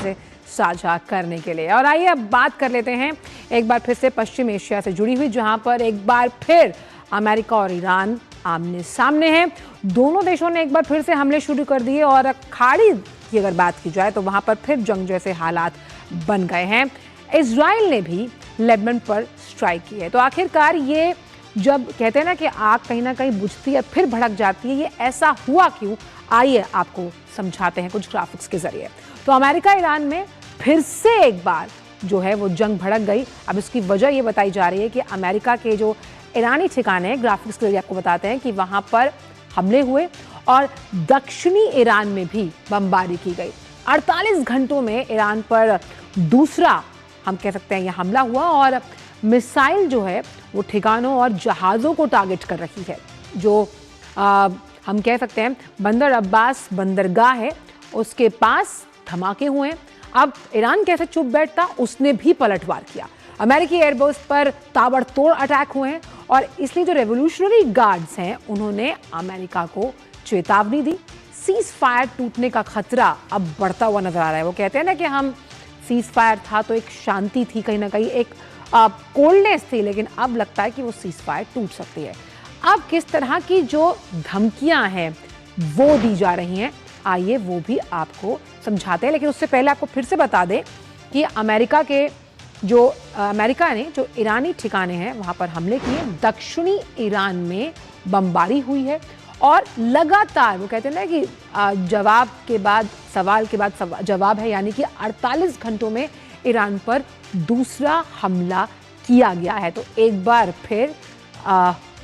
से साझा करने के लिए। और आइए अब बात कर लेते हैं एक बार फिर से पश्चिम एशिया से जुड़ी हुई, जहां पर एक बार फिर अमेरिका और ईरान आमने सामने हैं। दोनों देशों ने एक बार फिर से हमले शुरू कर दिए और खाड़ी की अगर बात की जाए तो वहां पर फिर जंग जैसे हालात बन गए हैं। इजराइल ने भी लेबनान पर स्ट्राइक की है। तो आखिरकार ये जब कहते हैं ना कि आग कहीं ना कहीं बुझती है फिर भड़क जाती है, ये ऐसा हुआ क्यों? आइए आपको समझाते हैं कुछ ग्राफिक्स के जरिए। तो अमेरिका ईरान में फिर से एक बार जो है वो जंग भड़क गई। अब इसकी वजह ये बताई जा रही है कि अमेरिका के जो ईरानी ठिकाने हैं, ग्राफिक्स के जरिए आपको बताते हैं कि वहां पर हमले हुए और दक्षिणी ईरान में भी बमबारी की गई। 48 घंटों में ईरान पर दूसरा हम कह सकते हैं यह हमला हुआ और मिसाइल जो है वो ठिकानों और जहाज़ों को टारगेट कर रही है। जो हम कह सकते हैं बंदर अब्बास बंदरगाह है, उसके पास धमाके हुए हैं। अब ईरान कैसे चुप बैठता, उसने भी पलटवार किया। अमेरिकी एयरबेस पर ताबड़तोड़ अटैक हुए हैं और इसलिए जो रेवोल्यूशनरी गार्ड्स हैं उन्होंने अमेरिका को चेतावनी दी। सीज फायर टूटने का खतरा अब बढ़ता हुआ नजर आ रहा है। वो कहते हैं ना कि हम सीज फायर था तो एक शांति थी, कहीं ना कहीं एक कोल्डनेस थी, लेकिन अब लगता है कि वो सीज फायर टूट सकती है। अब किस तरह की जो धमकियां हैं वो दी जा रही हैं, आइए वो भी आपको समझाते हैं। लेकिन उससे पहले आपको फिर से बता दें कि अमेरिका ने जो ईरानी ठिकाने हैं वहां पर हमले किए। दक्षिणी ईरान में बमबारी हुई है और लगातार वो कहते हैं ना कि जवाब के बाद सवाल के बाद जवाब है, यानी कि 48 घंटों में ईरान पर दूसरा हमला किया गया है। तो एक बार फिर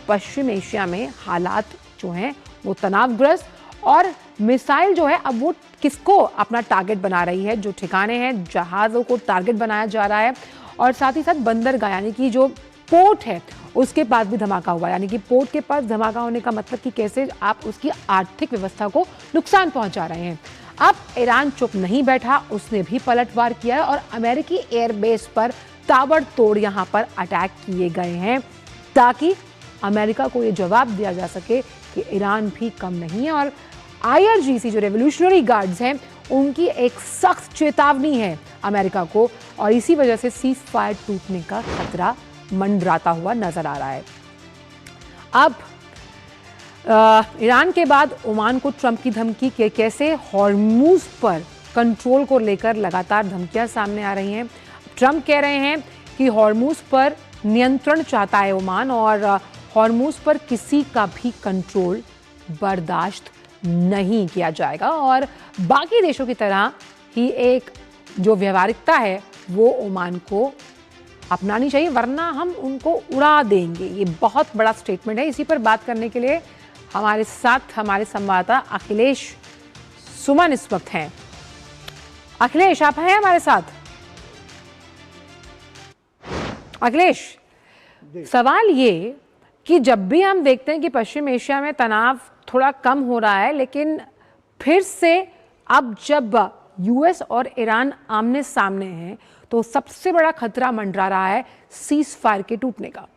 पश्चिम एशिया में हालात जो हैं वो तनावग्रस्त और मिसाइल जो है अब वो किसको अपना टारगेट बना रही है, जो ठिकाने हैं जहाज़ों को टारगेट बनाया जा रहा है और साथ ही साथ बंदरगाह यानी कि जो पोर्ट है उसके पास भी धमाका हुआ। यानी कि पोर्ट के पास धमाका होने का मतलब कि कैसे आप उसकी आर्थिक व्यवस्था को नुकसान पहुंचा रहे हैं। अब ईरान चुप नहीं बैठा, उसने भी पलटवार किया है और अमेरिकी एयरबेस पर ताबड़तोड़ यहां पर अटैक किए गए हैं ताकि अमेरिका को यह जवाब दिया जा सके कि ईरान भी कम नहीं है। और IRGC जो रेवोल्यूशनरी गार्ड्स हैं उनकी एक सख्त चेतावनी है अमेरिका को और इसी वजह से सीज फायर टूटने का खतरा मंडराता हुआ नजर आ रहा है। अब ईरान के बाद ओमान को ट्रंप की धमकी के कैसे हॉर्मूज पर कंट्रोल को लेकर लगातार धमकियां सामने आ रही हैं। ट्रंप कह रहे हैं कि हॉर्मूज पर नियंत्रण चाहता है ओमान और हॉर्मूज पर किसी का भी कंट्रोल बर्दाश्त नहीं किया जाएगा और बाकी देशों की तरह ही एक जो व्यवहारिकता है वो ओमान को अपनानी चाहिए, वरना हम उनको उड़ा देंगे। ये बहुत बड़ा स्टेटमेंट है। इसी पर बात करने के लिए हमारे साथ हमारे संवाददाता अखिलेश सुमन इस वक्त हैं। अखिलेश, आप हैं हमारे साथ? अखिलेश, सवाल ये कि जब भी हम देखते हैं कि पश्चिम एशिया में तनाव थोड़ा कम हो रहा है, लेकिन फिर से अब जब US और ईरान आमने सामने हैं तो सबसे बड़ा खतरा मंडरा रहा है सीज फायर के टूटने का।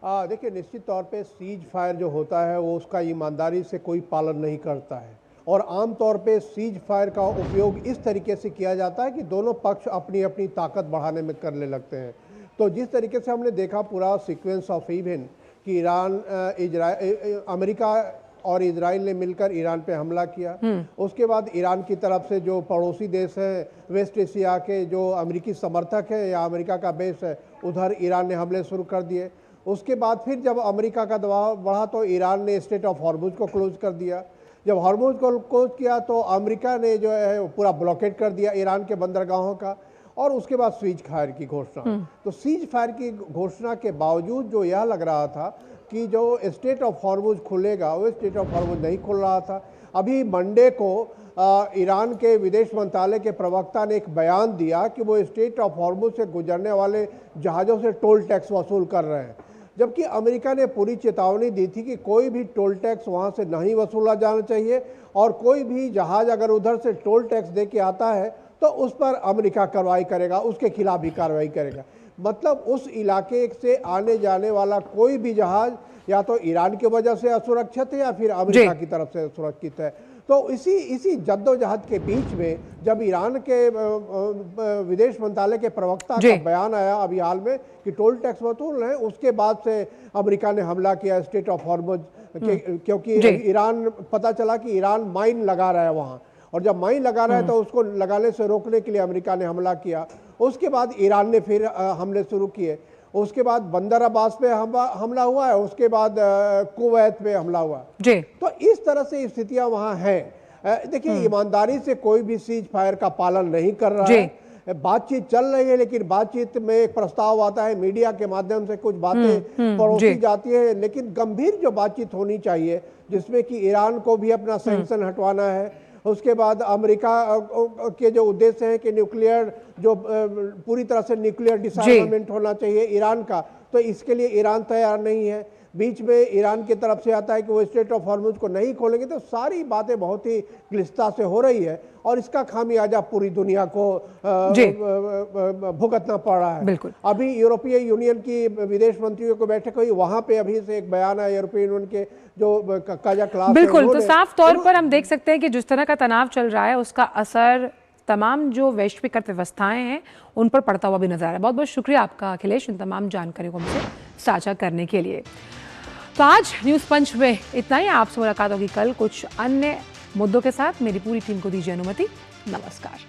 देखिए, निश्चित तौर पे सीज फायर जो होता है वो उसका ईमानदारी से कोई पालन नहीं करता है और आमतौर पे सीज फायर का उपयोग इस तरीके से किया जाता है कि दोनों पक्ष अपनी अपनी ताकत बढ़ाने में करने लगते हैं। तो जिस तरीके से हमने देखा पूरा सीक्वेंस ऑफ इवेंट कि अमेरिका और इजराइल ने मिलकर ईरान पे हमला किया, उसके बाद ईरान की तरफ से जो पड़ोसी देश है वेस्ट एशिया के जो अमेरिकी समर्थक है या अमेरिका का बेस है उधर ईरान ने हमले शुरू कर दिए। उसके बाद फिर जब अमेरिका का दबाव बढ़ा तो ईरान ने स्ट्रेट ऑफ हॉर्मुज को क्लोज कर दिया। जब हॉर्मुज को क्लोज किया तो अमेरिका ने जो है पूरा ब्लॉकेट कर दिया ईरान के बंदरगाहों का और उसके बाद सीज फायर की घोषणा। तो सीज फायर की घोषणा के बावजूद जो यह लग रहा था कि जो स्ट्रेट ऑफ हॉर्मुज खुलेगा वो स्ट्रेट ऑफ हॉर्मुज नहीं खुल रहा था। अभी मंडे को ईरान के विदेश मंत्रालय के प्रवक्ता ने एक बयान दिया कि वो स्ट्रेट ऑफ हॉर्मुज से गुजरने वाले जहाज़ों से टोल टैक्स वसूल कर रहे हैं, जबकि अमेरिका ने पूरी चेतावनी दी थी कि कोई भी टोल टैक्स वहाँ से नहीं वसूला जाना चाहिए और कोई भी जहाज़ अगर उधर से टोल टैक्स दे के आता है तो उस पर अमेरिका कार्रवाई करेगा, उसके खिलाफ भी कार्रवाई करेगा। मतलब उस इलाके से आने जाने वाला कोई भी जहाज या तो ईरान की वजह से असुरक्षित है या फिर अमेरिका की तरफ से सुरक्षित है। तो इसी जद्दोजहद के बीच में जब ईरान के विदेश मंत्रालय के प्रवक्ता का बयान आया अभी हाल में कि टोल टैक्स वसूल रहे हैं, उसके बाद से अमेरिका ने हमला किया स्ट्रेट ऑफ हॉर्मुज, क्योंकि ईरान, पता चला कि ईरान माइन लगा रहा है वहाँ, और जब माइन लगा रहा है तो उसको लगाने से रोकने के लिए अमेरिका ने हमला किया। उसके बाद ईरान ने फिर हमले शुरू किए, उसके बाद बंदर अब्बास पे हमला हुआ है, उसके बाद कुवैत पे हमला हुआ जी। तो इस तरह से स्थितियां वहां हैं। देखिए, ईमानदारी से कोई भी सीज फायर का पालन नहीं कर रहा है। बातचीत चल रही है, लेकिन बातचीत में एक प्रस्ताव आता है, मीडिया के माध्यम से कुछ बातें परोसी जाती है, लेकिन गंभीर जो बातचीत होनी चाहिए जिसमें कि ईरान को भी अपना सैंक्शन हटवाना है, उसके बाद अमेरिका के जो उद्देश्य है कि न्यूक्लियर जो पूरी तरह से न्यूक्लियर डिसआर्मामेंट होना चाहिए ईरान का, तो इसके लिए ईरान तैयार नहीं है। बीच में ईरान की तरफ से आता है कि वो स्ट्रेट ऑफ हॉर्मुज को नहीं खोलेंगे। तो सारी बातें बहुत ही क्लिष्टता से हो रही है और इसका खामियाजा पूरी दुनिया को भुगतना पड़ रहा है। बिल्कुल। अभी यूरोपीय यूनियन की विदेश मंत्रियों की बैठक हुई, वहां पे अभी से एक बयान आया यूरोपीय यूनियन के जो कजाख्स्तान, बिल्कुल। तो साफ तौर पर हम देख सकते हैं कि जिस तरह का तनाव चल रहा है उसका असर तमाम जो वैश्विक अर्थव्यवस्थाएं हैं उन पर पड़ता हुआ भी नजर आ रहा है। बहुत बहुत शुक्रिया आपका अखिलेश, इन तमाम जानकारियों को हमसे साझा करने के लिए। तो आज न्यूज़ पंच में इतना ही। आपसे मुलाकात होगी कल कुछ अन्य मुद्दों के साथ। मेरी पूरी टीम को दीजिए अनुमति। नमस्कार।